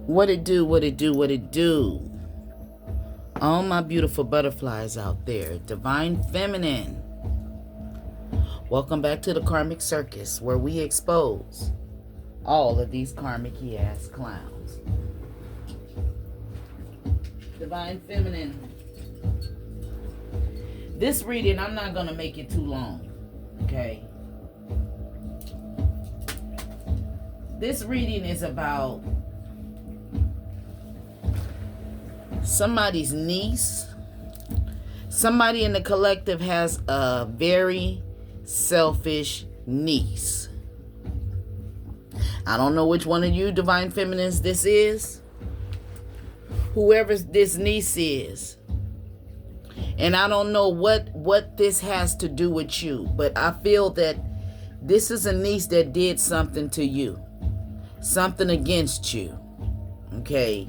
What it do, what it do, what it do. All my beautiful butterflies out there. Divine Feminine. Welcome back to the Karmic Circus, where we expose all of these karmic-y ass clowns. Divine Feminine. This reading, I'm not going to make it too long. Okay? This reading is about somebody's niece. Somebody in the collective has a very selfish niece. I don't know which one of you Divine Feminines this is. Whoever this niece is. And I don't know what this has to do with you, but I feel that this is a niece that did something to you. Something against you. Okay?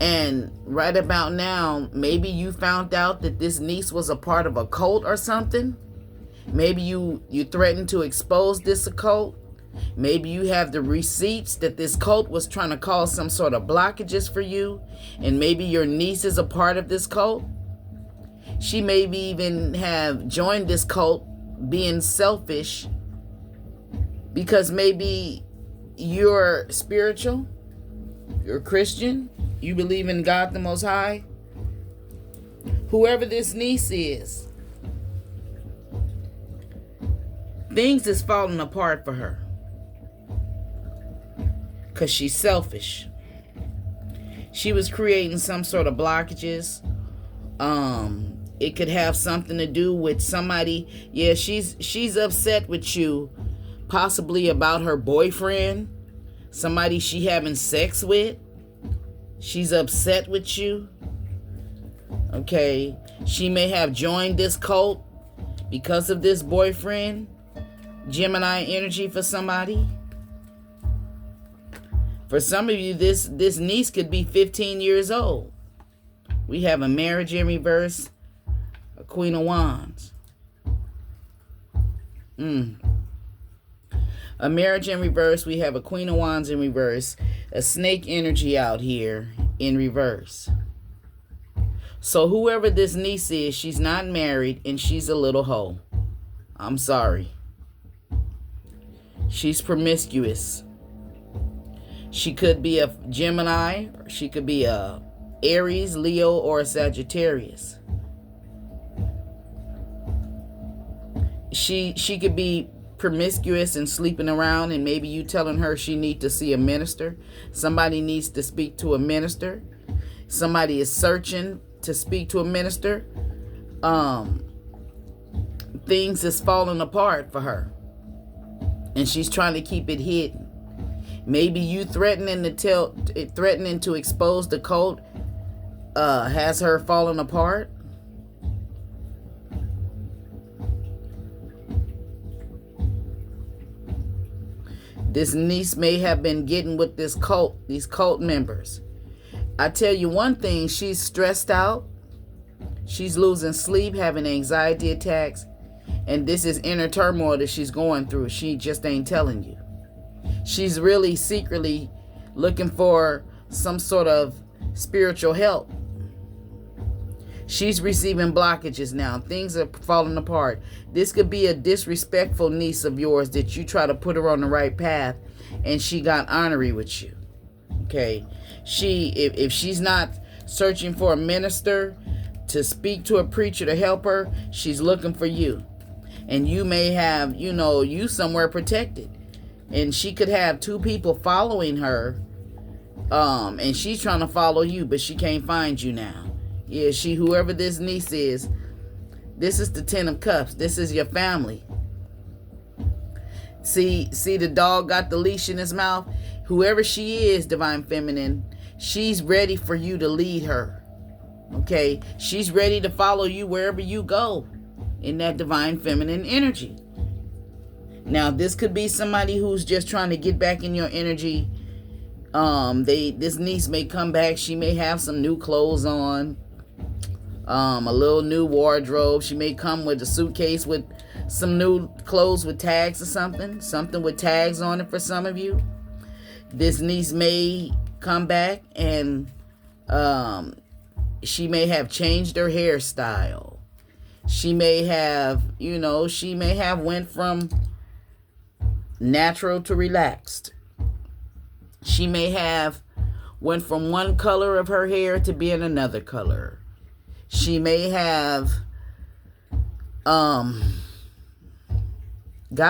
And right about now, maybe you found out that this niece was a part of a cult or something. Maybe you threatened to expose this occult. Maybe you have the receipts that this cult was trying to cause some sort of blockages for you. And maybe your niece is a part of this cult. She maybe even have joined this cult being selfish because maybe you're spiritual, you're Christian, you believe in God the Most High. Whoever this niece is, things is falling apart for her because she's selfish. She was creating some sort of blockages. It could have something to do with somebody. Yeah, she's upset with you, possibly about her boyfriend, somebody she having sex with. She's upset with you. Okay, she may have joined this cult because of this boyfriend. Gemini energy for somebody. For some of you, this niece could be 15 years old. We have a marriage in reverse, a Queen of Wands. A marriage in reverse, we have a Queen of Wands in reverse, a snake energy out here in reverse. So whoever this niece is, she's not married and she's a little hoe. I'm sorry. She's promiscuous. She could be a Gemini, or she could be a Aries, Leo, or a Sagittarius. She could be promiscuous and sleeping around, and maybe you telling her she needs to see a minister. Somebody needs to speak to a minister. Somebody is searching to speak to a minister. Things is falling apart for her, and she's trying to keep it hidden. Maybe you threatening to expose the cult has her falling apart. This niece may have been getting with these cult members. I tell you one thing, she's stressed out. She's losing sleep, having anxiety attacks. And this is inner turmoil that she's going through. She just ain't telling you. She's really secretly looking for some sort of spiritual help. She's receiving blockages now. Things are falling apart. This could be a disrespectful niece of yours that you try to put her on the right path and she got ornery with you. Okay. If she's not searching for a minister to speak to a preacher to help her, she's looking for you. And you may have, you somewhere protected. And she could have two people following her. And she's trying to follow you, but she can't find you now. Yeah, whoever this niece is, this is the 10 of Cups. This is your family. See the dog got the leash in his mouth? Whoever she is, Divine Feminine, she's ready for you to lead her. Okay? She's ready to follow you wherever you go in that Divine Feminine energy. Now, this could be somebody who's just trying to get back in your energy. This niece may come back. She may have some new clothes on. A little new wardrobe. She may come with a suitcase with some new clothes with tags or something with tags on it for some of you. This niece may come back and she may have changed her hairstyle. She may have, went from natural to relaxed. She may have went from one color of her hair to being another color. She may have got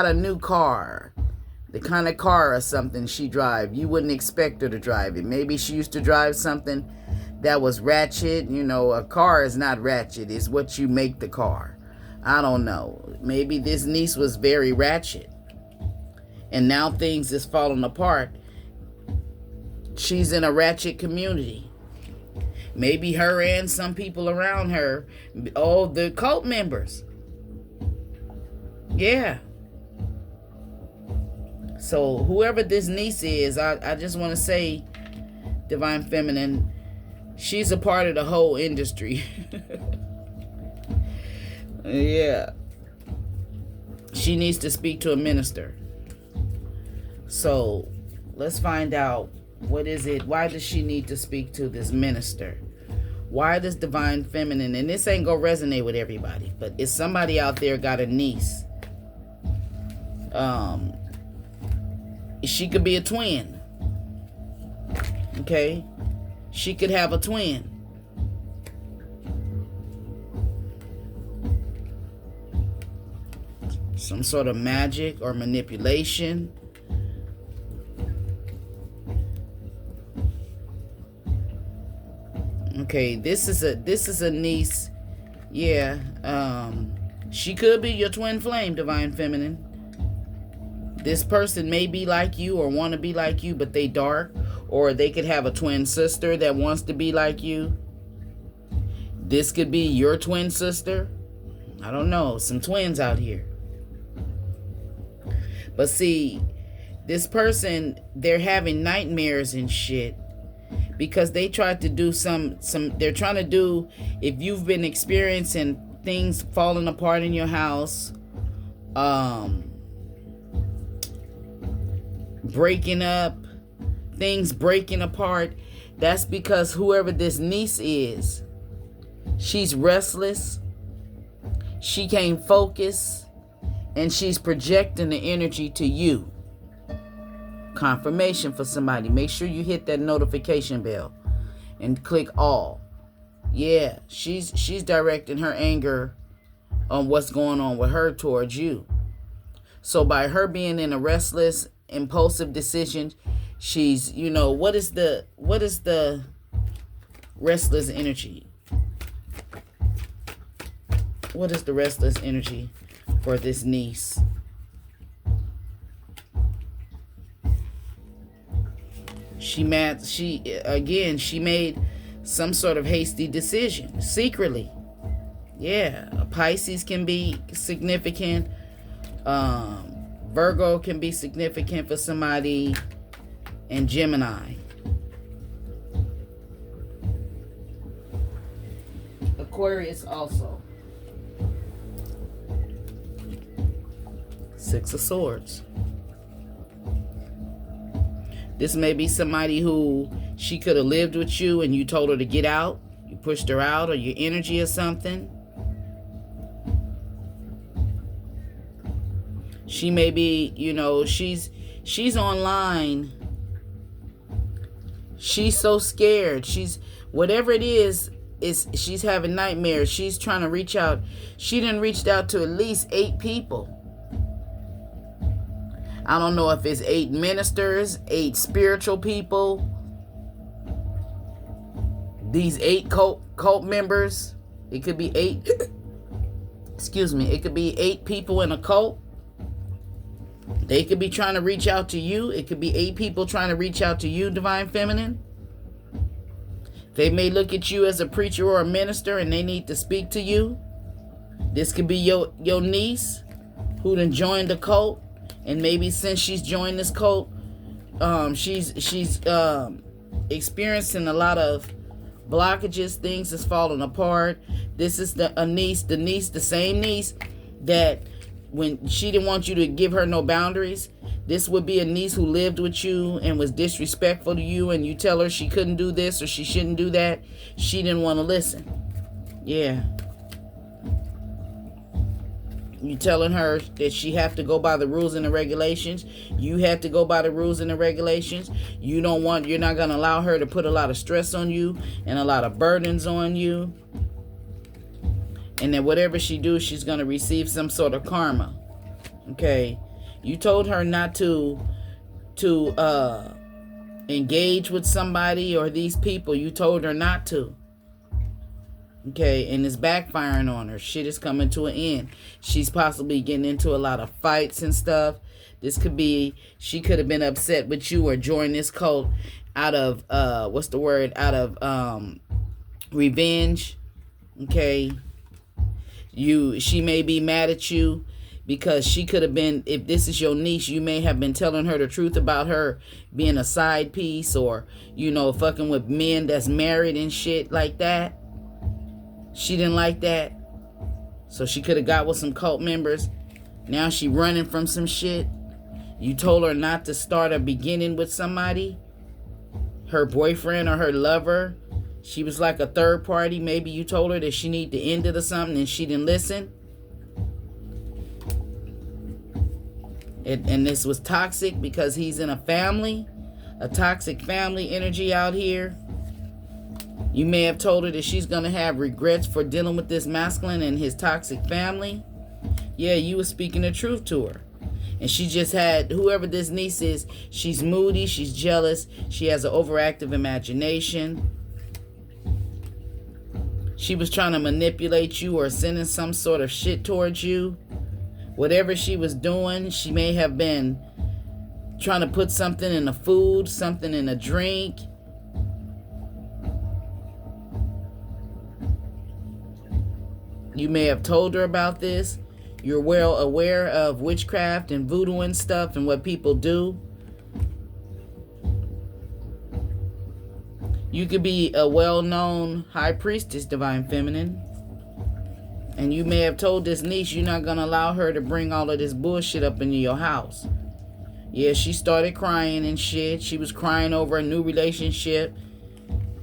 a new car. The kind of car or something she drive. You wouldn't expect her to drive it. Maybe she used to drive something that was ratchet. A car is not ratchet. It's what you make the car. I don't know. Maybe this niece was very ratchet. And now things is falling apart. She's in a ratchet community. Maybe her and some people around her. Oh, the cult members. Yeah. So whoever this niece is, I just want to say, Divine Feminine, she's a part of the whole industry. Yeah. She needs to speak to a minister. So let's find out, what is it? Why does she need to speak to this minister? Why does Divine Feminine, and this ain't gonna resonate with everybody, but if somebody out there got a niece, she could be a twin. Okay? She could have a twin. Some sort of magic or manipulation. Okay, this is a niece. Yeah, she could be your twin flame, Divine Feminine. This person may be like you or want to be like you, but they dark. Or they could have a twin sister that wants to be like you. This could be your twin sister. I don't know. Some twins out here. But see, this person, they're having nightmares and shit. Because they tried to do they're trying to do, if you've been experiencing things falling apart in your house, breaking up, things breaking apart, that's because whoever this niece is, she's restless, she can't focus, and she's projecting the energy to you. Confirmation for somebody. Make sure you hit that notification bell and click all. Yeah, she's directing her anger on what's going on with her towards you. So by her being in a restless, impulsive decision, she's, what is the restless energy? What is the restless energy for this niece? She made some sort of hasty decision secretly. Yeah, a Pisces can be significant. Virgo can be significant for somebody, and Gemini. Aquarius also. Six of Swords. This may be somebody who she could have lived with you and you told her to get out. You pushed her out, or your energy or something. She may be, she's online. She's so scared. Whatever it is she's having nightmares. She's trying to reach out. She done reached out to at least 8 people. I don't know if it's 8 ministers, 8 spiritual people, these 8 cult members. It could be 8. Excuse me. It could be 8 people in a cult. They could be trying to reach out to you. It could be 8 people trying to reach out to you, Divine Feminine. They may look at you as a preacher or a minister and they need to speak to you. This could be your niece who done joined the cult. And maybe since she's joined this cult, she's experiencing a lot of blockages. Things is falling apart. This is the same niece that when she didn't want you to give her no boundaries. This would be a niece who lived with you and was disrespectful to you, and you tell her she couldn't do this or she shouldn't do that. She didn't want to listen. Yeah. You telling her that she have to go by the rules and the regulations. You have to go by the rules and the regulations. You're not going to allow her to put a lot of stress on you and a lot of burdens on you. And then whatever she do, she's going to receive some sort of karma. Okay. You told her not to engage with somebody or these people. You told her not to. Okay, and it's backfiring on her. Shit is coming to an end. She's possibly getting into a lot of fights and stuff. This could be, she could have been upset with you or joined this cult out of, out of revenge. Okay. She may be mad at you because she could have been, if this is your niece, you may have been telling her the truth about her being a side piece or, fucking with men that's married and shit like that. She didn't like that. So she could have got with some cult members. Now she running from some shit. You told her not to start a beginning with somebody. Her boyfriend or her lover. She was like a third party. Maybe you told her that she need to end it or something and she didn't listen. And this was toxic because he's in a family. A toxic family energy out here. You may have told her that she's going to have regrets for dealing with this masculine and his toxic family. Yeah, you were speaking the truth to her. And she just had, whoever this niece is, she's moody, she's jealous, she has an overactive imagination. She was trying to manipulate you or sending some sort of shit towards you. Whatever she was doing, she may have been trying to put something in a food, something in a drink. You may have told her about this. You're well aware of witchcraft and voodoo and stuff and what people do. You could be a well-known high priestess, Divine Feminine. And you may have told this niece you're not going to allow her to bring all of this bullshit up into your house. Yeah, she started crying and shit. She was crying over a new relationship.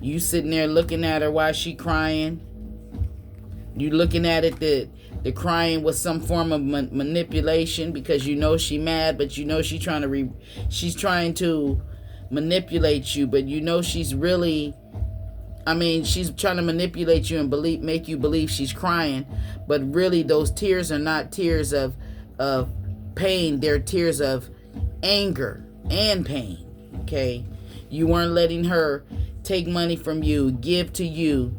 You sitting there looking at her while she crying. You looking at it that the crying was some form of manipulation because she mad, but she's trying to manipulate you, but she's really, she's trying to manipulate you and make you believe she's crying, but really those tears are not tears of pain. They're tears of anger and pain. Okay, you weren't letting her take money from you, give to you.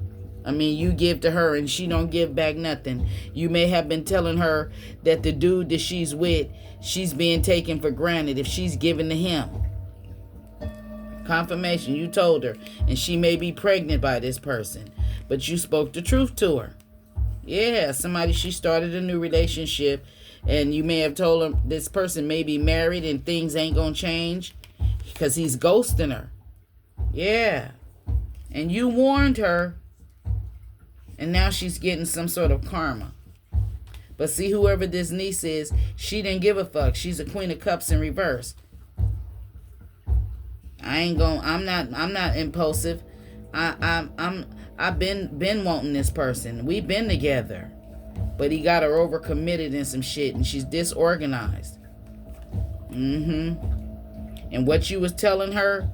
You give to her and she don't give back nothing. You may have been telling her that the dude that she's with, she's being taken for granted if she's giving to him. Confirmation, you told her. And she may be pregnant by this person. But you spoke the truth to her. Yeah, she started a new relationship. And you may have told her this person may be married and things ain't gonna change. Because he's ghosting her. Yeah. And you warned her. And now she's getting some sort of karma. But see, whoever this niece is, she didn't give a fuck. She's a Queen of Cups in reverse. I'm not impulsive. I've been wanting this person. We've been together. But he got her overcommitted in some shit and she's disorganized. And what you was telling her,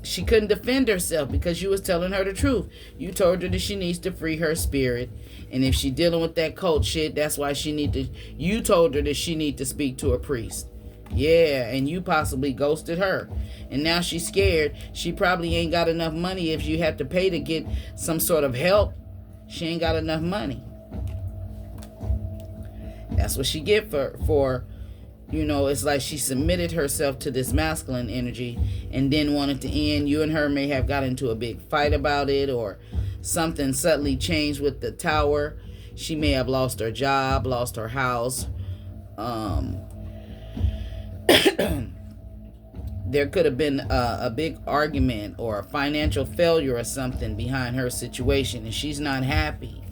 she couldn't defend herself because you was telling her the truth. You told her that she needs to free her spirit. And if she dealing with that cult shit, that's why you told her that she need to speak to a priest. Yeah, and you possibly ghosted her. And now she's scared. She probably ain't got enough money if you have to pay to get some sort of help. She ain't got enough money. That's what she get for it's like she submitted herself to this masculine energy and then wanted to end. You and her may have got into a big fight about it or something suddenly changed with the tower. She may have lost her job, lost her house. There could have been a big argument or a financial failure or something behind her situation and she's not happy.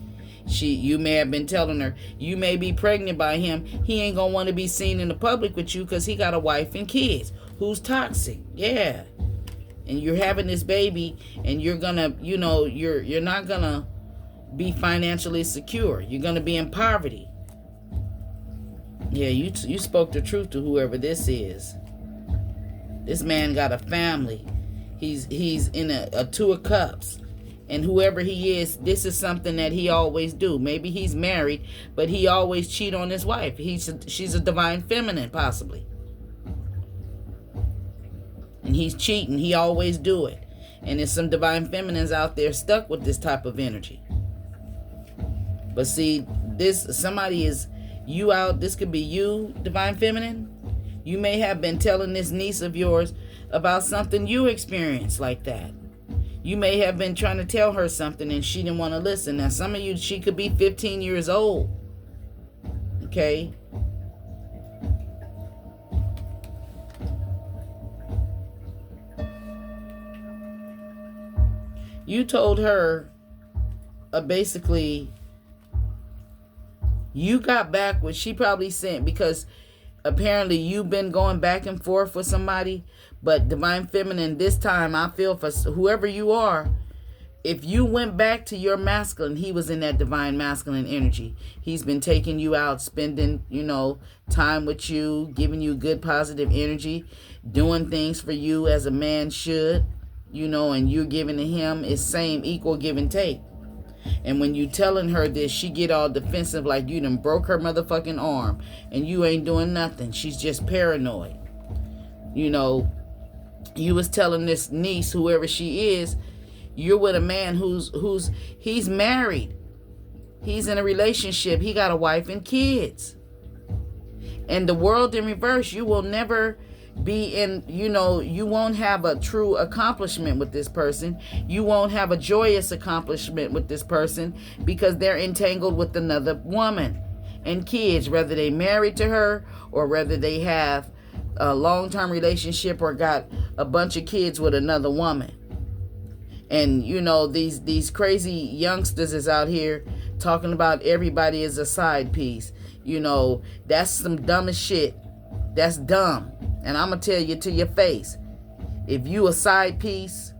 You may have been telling her you may be pregnant by him. He ain't gonna want to be seen in the public with you because he got a wife and kids who's toxic. Yeah. And you're having this baby, and you're gonna, you're not gonna be financially secure. You're gonna be in poverty. Yeah, you spoke the truth to whoever this is. This man got a family. He's in a two of cups. And whoever he is, this is something that he always do. Maybe he's married, but he always cheat on his wife. She's a divine feminine, possibly. And he's cheating. He always do it. And there's some divine feminines out there stuck with this type of energy. But see, somebody is you out. This could be you, divine feminine. You may have been telling this niece of yours about something you experienced like that. You may have been trying to tell her something and she didn't want to listen. Now, some of you, she could be 15 years old. Okay? You told her, basically, you got back what she probably sent, because apparently you've been going back and forth with somebody. But divine feminine, this time I feel for whoever you are, if you went back to your masculine, he was in that divine masculine energy. He's been taking you out, spending, time with you, giving you good positive energy, doing things for you as a man should, and you're giving to him is same equal give and take. And when you telling her this, she get all defensive like you done broke her motherfucking arm and you ain't doing nothing. She's just paranoid. You was telling this niece, whoever she is, you're with a man he's married. He's in a relationship. He got a wife and kids. And the world in reverse, you will never be in, you won't have a true accomplishment with this person. You won't have a joyous accomplishment with this person because they're entangled with another woman and kids, whether they married to her or whether they have a long-term relationship or got a bunch of kids with another woman. And these crazy youngsters is out here talking about everybody is a side piece. That's some dumbest shit. That's dumb. And I'm gonna tell you to your face, if you a side piece,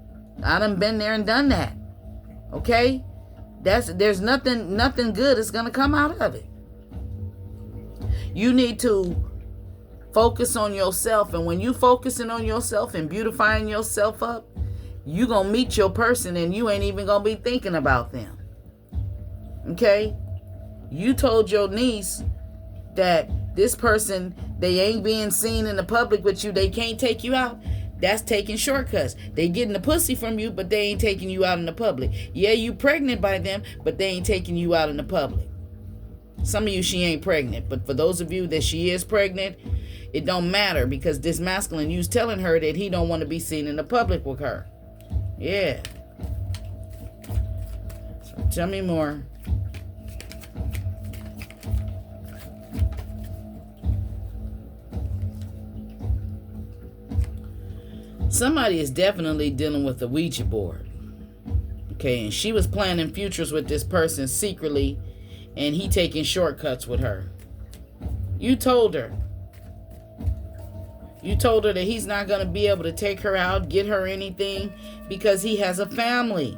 I done been there and done that. Okay? There's nothing good is gonna come out of it. You need to focus on yourself, and when you focusing on yourself and beautifying yourself up, you gonna meet your person and you ain't even gonna be thinking about them. Okay? You told your niece that this person, they ain't being seen in the public with you, they can't take you out. That's taking shortcuts. They getting the pussy from you, but they ain't taking you out in the public. Yeah, you pregnant by them, but they ain't taking you out in the public. Some of you, she ain't pregnant, but for those of you that she is pregnant, it don't matter, because this masculine, you's telling her that he don't want to be seen in the public with her. Yeah. So tell me more. Somebody is definitely dealing with the Ouija board. Okay, and she was planning futures with this person secretly, and he taking shortcuts with her. You told her. You told her that he's not going to be able to take her out, get her anything, because he has a family.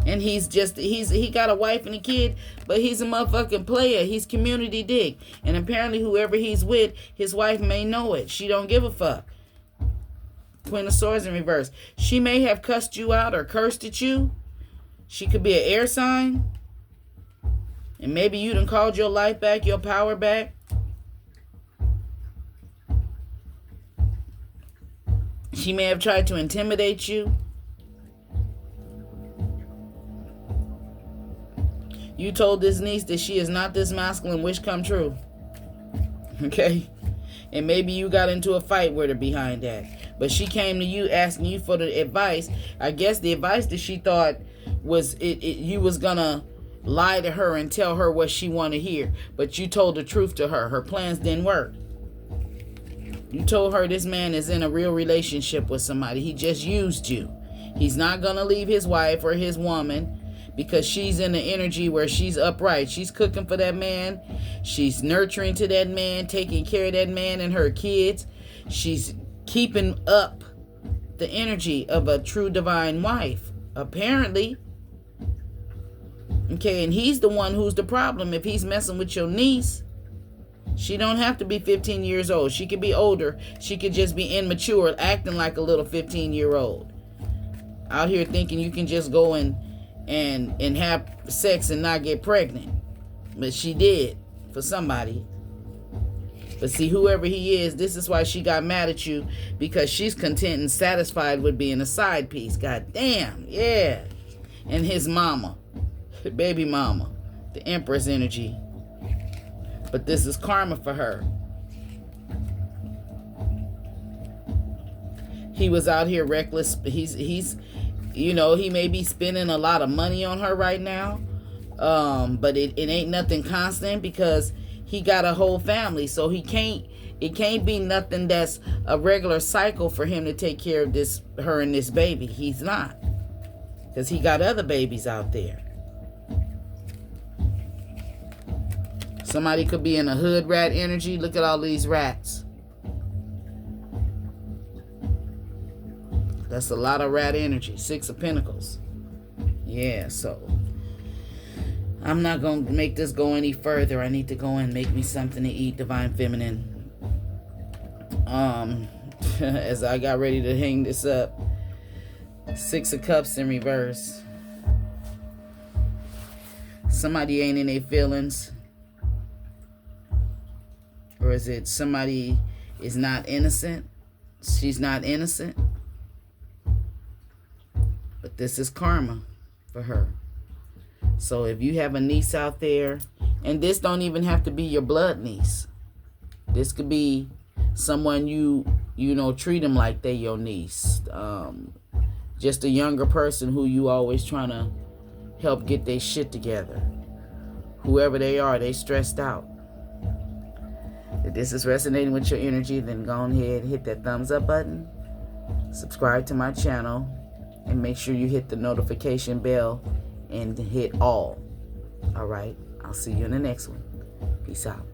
And he got a wife and a kid, but he's a motherfucking player. He's community dick. And apparently whoever he's with, his wife may know it. She don't give a fuck. Queen of Swords in reverse. She may have cussed you out or cursed at you. She could be an air sign. And maybe you done called your life back, your power back. She may have tried to intimidate you. You told this niece that she is not this masculine wish come true. Okay? And maybe you got into a fight with her behind that. But she came to you asking you for the advice. I guess the advice that she thought was you was gonna lie to her and tell her what she wanted to hear. But you told the truth to her. Her plans didn't work. You told her this man is in a real relationship with somebody. He just used you. He's not gonna leave his wife or his woman because she's in the energy where she's upright. She's cooking for that man. She's nurturing to that man, taking care of that man and her kids. She's keeping up the energy of a true divine wife, apparently. Okay, and he's the one who's the problem. If he's messing with your niece, she don't have to be 15 years old. She could be older. She could just be immature, acting like a little 15-year-old. Out here thinking you can just go and have sex and not get pregnant. But she did for somebody. But see, whoever he is, this is why she got mad at you, because she's content and satisfied with being a side piece. God damn, yeah. And his mama, the baby mama, the Empress energy. But this is karma for her. He was out here reckless. He's you know, he may be spending a lot of money on her right now. But it ain't nothing constant, because he got a whole family. So it can't be nothing that's a regular cycle for him to take care of her and this baby. He's not. Because he got other babies out there. Somebody could be in a hood rat energy. Look at all these rats. That's a lot of rat energy. 6 of Pentacles. Yeah, so I'm not going to make this go any further. I need to go and make me something to eat, Divine Feminine. As I got ready to hang this up. 6 of Cups in reverse. Somebody ain't in their feelings. Or is it somebody is not innocent? She's not innocent. But this is karma for her. So if you have a niece out there, and this don't even have to be your blood niece. This could be someone you know, treat them like they your niece. Just a younger person who you always trying to help get their shit together. Whoever they are, they stressed out. If this is resonating with your energy, then go ahead and hit that thumbs up button. Subscribe to my channel. And make sure you hit the notification bell and hit all. All right. I'll see you in the next one. Peace out.